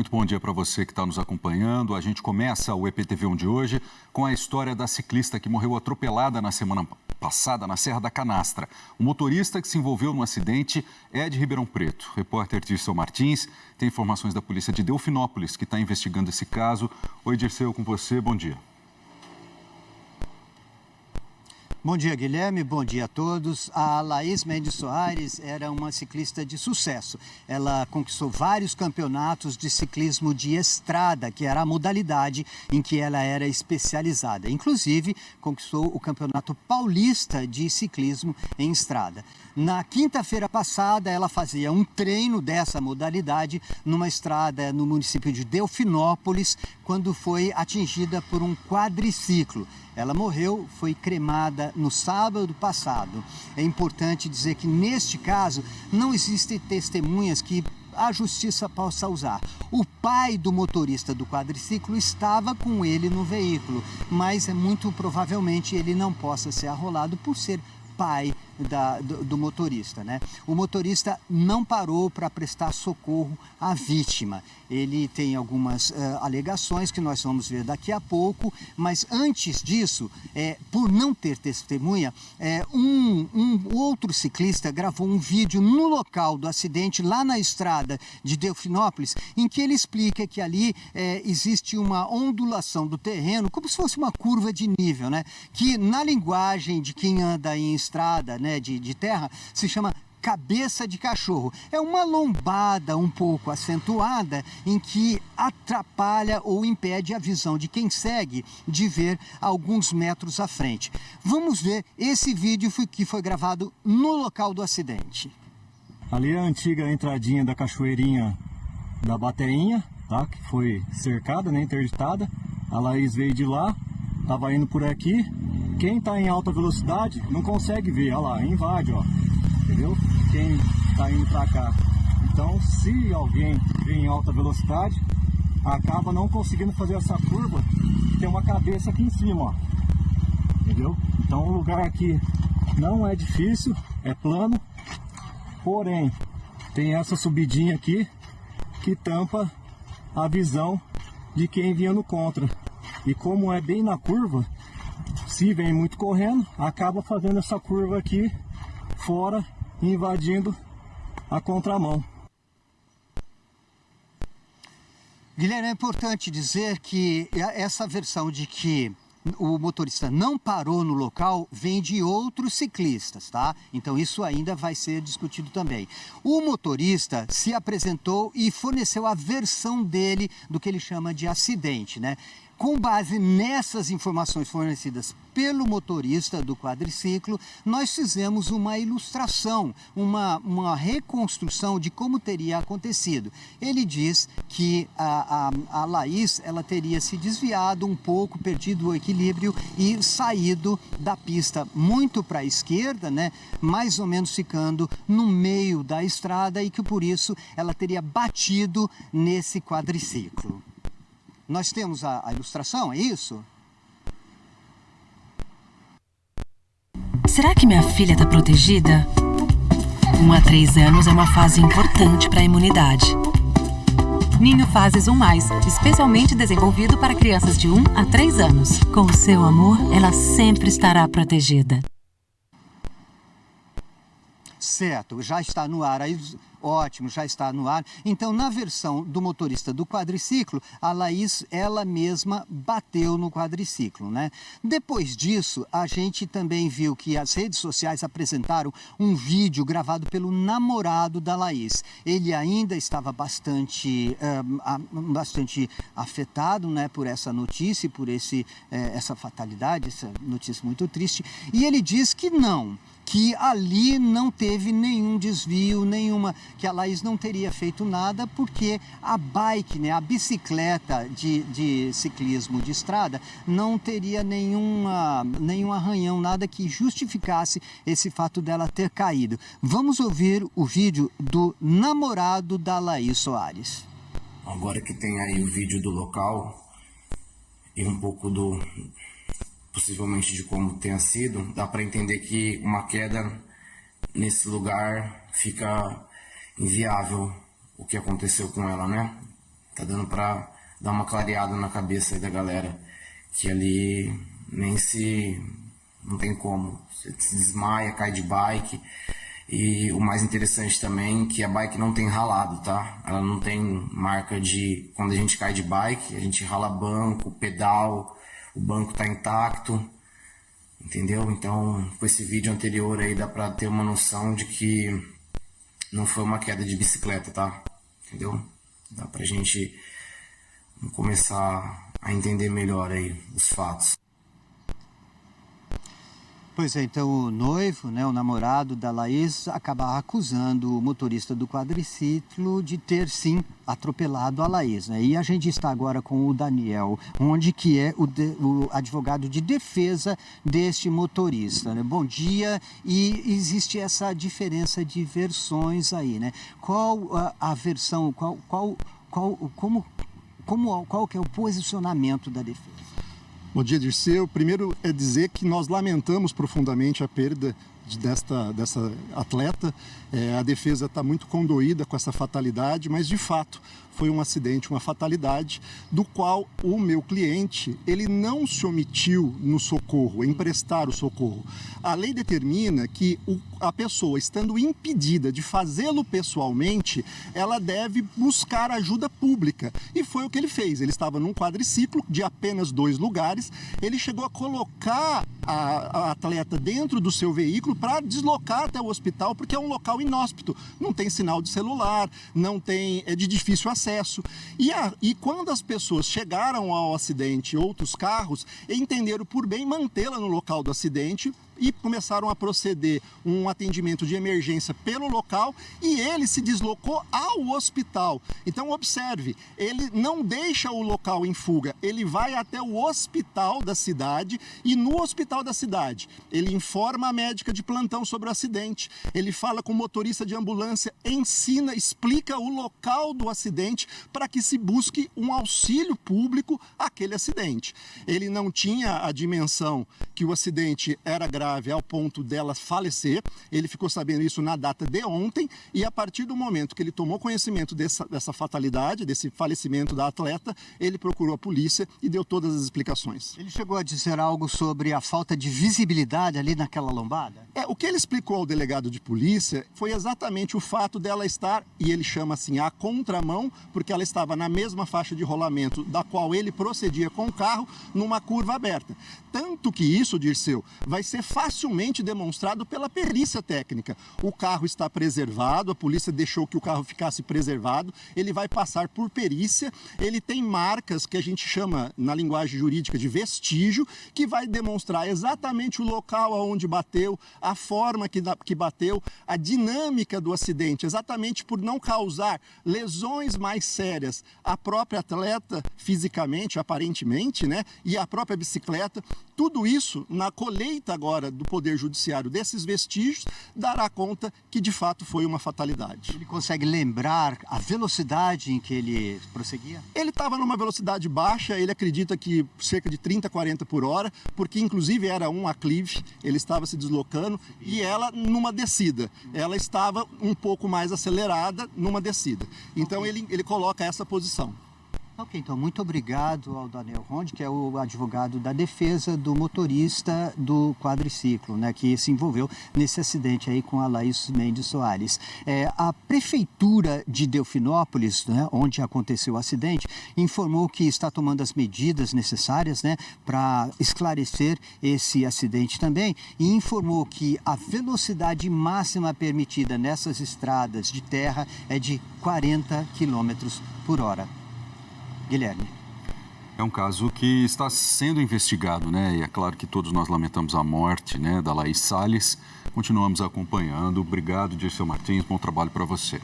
Muito bom dia para você que está nos acompanhando. A gente começa o EPTV1 de hoje com a história da ciclista que morreu atropelada na semana passada na Serra da Canastra. O motorista que se envolveu no acidente é de Ribeirão Preto. O repórter Dirceu Martins tem informações da polícia de Delfinópolis, que está investigando esse caso. Oi, Dirceu, com você. Bom dia. Bom dia, Guilherme. Bom dia a todos. A Laís Mendes Soares era uma ciclista de sucesso. Ela conquistou vários campeonatos de ciclismo de estrada, que era a modalidade em que ela era especializada. Inclusive, conquistou o Campeonato Paulista de Ciclismo em Estrada. Na quinta-feira passada, ela fazia um treino dessa modalidade numa estrada no município de Delfinópolis, quando foi atingida por um quadriciclo. Ela morreu, foi cremada no sábado passado. É importante dizer que, neste caso, não existem testemunhas que a justiça possa usar. O pai do motorista do quadriciclo estava com ele no veículo, mas muito provavelmente ele não possa ser arrolado por ser pai do motorista, né? O motorista não parou para prestar socorro à vítima. Ele tem algumas alegações que nós vamos ver daqui a pouco, mas antes disso, por não ter testemunha, um outro ciclista gravou um vídeo no local do acidente, lá na estrada de Delfinópolis, em que ele explica que ali existe uma ondulação do terreno, como se fosse uma curva de nível, né? Que na linguagem de quem anda em estrada, né, de terra, se chama cabeça de cachorro. É uma lombada um pouco acentuada em que atrapalha ou impede a visão de quem segue de ver alguns metros à frente. Vamos ver esse vídeo que foi gravado no local do acidente. Ali é a antiga entradinha da cachoeirinha da Bateinha, tá? Que foi cercada, né, interditada. A Laís veio de lá, estava indo por aqui. Quem está em alta velocidade não consegue ver, olha lá, invade, ó, entendeu? Quem está indo para cá. Então, se alguém vem em alta velocidade, acaba não conseguindo fazer essa curva, tem uma cabeça aqui em cima, ó, entendeu? Então, o lugar aqui não é difícil, é plano, porém, tem essa subidinha aqui que tampa a visão de quem vinha no contra. E como é bem na curva, se vem muito correndo, acaba fazendo essa curva aqui fora, invadindo a contramão. Guilherme, é importante dizer que essa versão de que o motorista não parou no local vem de outros ciclistas, tá? Então isso ainda vai ser discutido também. O motorista se apresentou e forneceu a versão dele do que ele chama de acidente, né? Com base nessas informações fornecidas pelo motorista do quadriciclo, nós fizemos uma ilustração, uma reconstrução de como teria acontecido. Ele diz que a Laís, ela teria se desviado um pouco, perdido o equilíbrio e saído da pista muito para a esquerda, né? Mais ou menos ficando no meio da estrada, e que por isso ela teria batido nesse quadriciclo. Nós temos a ilustração, é isso? Será que minha filha está protegida? 1 a 3 anos é uma fase importante para a imunidade. Ninho Fases 1+, especialmente desenvolvido para crianças de 1 a 3 anos. Com o seu amor, ela sempre estará protegida. Certo, já está no ar. Ótimo, já está no ar. Então, na versão do motorista do quadriciclo, a Laís, ela mesma bateu no quadriciclo, né? Depois disso, a gente também viu que as redes sociais apresentaram um vídeo gravado pelo namorado da Laís. Ele ainda estava bastante afetado, né, por essa notícia, por essa fatalidade, essa notícia muito triste. E ele diz que não, que ali não teve nenhum desvio, que a Laís não teria feito nada, porque a bike, né, a bicicleta de ciclismo de estrada, não teria nenhum arranhão, nada que justificasse esse fato dela ter caído. Vamos ouvir o vídeo do namorado da Laís Soares. Agora que tem aí o vídeo do local e um pouco possivelmente de como tenha sido, dá para entender que uma queda nesse lugar fica inviável o que aconteceu com ela, né? Tá dando para dar uma clareada na cabeça aí da galera, que ali não tem como, você se desmaia, cai de bike. E o mais interessante também é que a bike não tem ralado, tá? Ela não tem marca de... Quando a gente cai de bike, a gente rala banco, pedal, o banco tá intacto, entendeu? Então, com esse vídeo anterior aí dá pra ter uma noção de que não foi uma queda de bicicleta, tá? Entendeu? Dá pra gente começar a entender melhor aí os fatos. Pois é, então o noivo, né, o namorado da Laís, acaba acusando o motorista do quadriciclo de ter, sim, atropelado a Laís, né? E a gente está agora com o Daniel, onde que é o advogado de defesa deste motorista, né? Bom dia, e existe essa diferença de versões aí, né? Qual a versão, qual que é o posicionamento da defesa? Bom dia, Dirceu. Primeiro é dizer que nós lamentamos profundamente a perda dessa atleta. A defesa está muito condoída com essa fatalidade, mas de fato foi um acidente, uma fatalidade, do qual o meu cliente, ele não se omitiu no socorro, em prestar o socorro. A lei determina que a pessoa, estando impedida de fazê-lo pessoalmente, ela deve buscar ajuda pública. E foi o que ele fez. Ele estava num quadriciclo de apenas 2 lugares, ele chegou a colocar a atleta dentro do seu veículo para deslocar até o hospital, porque é um local inóspito, não tem sinal de celular, é de difícil acesso. E quando as pessoas chegaram ao acidente, outros carros, entenderam por bem mantê-la no local do acidente e começaram a proceder um atendimento de emergência pelo local e ele se deslocou ao hospital. Então observe, ele não deixa o local em fuga, ele vai até o hospital da cidade e no hospital da cidade ele informa a médica de plantão sobre o acidente, ele fala com o motorista de ambulância, explica o local do acidente para que se busque um auxílio público àquele acidente. Ele não tinha a dimensão que o acidente era grave ao ponto dela falecer, ele ficou sabendo isso na data de ontem e a partir do momento que ele tomou conhecimento dessa fatalidade, desse falecimento da atleta, ele procurou a polícia e deu todas as explicações. Ele chegou a dizer algo sobre a falta de visibilidade ali naquela lombada? O que ele explicou ao delegado de polícia foi exatamente o fato dela estar, e ele chama assim, à contramão, porque ela estava na mesma faixa de rolamento da qual ele procedia com o carro, numa curva aberta. Tanto que isso, Dirceu, vai ser facilmente demonstrado pela perícia técnica. O carro está preservado, a polícia deixou que o carro ficasse preservado, ele vai passar por perícia, ele tem marcas que a gente chama, na linguagem jurídica, de vestígio, que vai demonstrar exatamente o local aonde bateu, a forma que bateu, a dinâmica do acidente, exatamente por não causar lesões mais sérias à própria atleta fisicamente, aparentemente, né? E a própria bicicleta. Tudo isso, na colheita agora do Poder Judiciário desses vestígios, dará conta que de fato foi uma fatalidade. Ele consegue lembrar a velocidade em que ele prosseguia? Ele estava numa velocidade baixa, ele acredita que cerca de 30, 40 por hora, porque inclusive era um aclive, ele estava se deslocando e ela numa descida. Ela estava um pouco mais acelerada numa descida. Então ele coloca essa posição. Ok, então muito obrigado ao Daniel Ronde, que é o advogado da defesa do motorista do quadriciclo, né, que se envolveu nesse acidente aí com a Laís Mendes Soares. A Prefeitura de Delfinópolis, né, onde aconteceu o acidente, informou que está tomando as medidas necessárias, né, para esclarecer esse acidente também e informou que a velocidade máxima permitida nessas estradas de terra é de 40 km por hora. Guilherme. É um caso que está sendo investigado, né? E é claro que todos nós lamentamos a morte, né, da Laís Salles. Continuamos acompanhando. Obrigado, Dirceu Martins. Bom trabalho para você.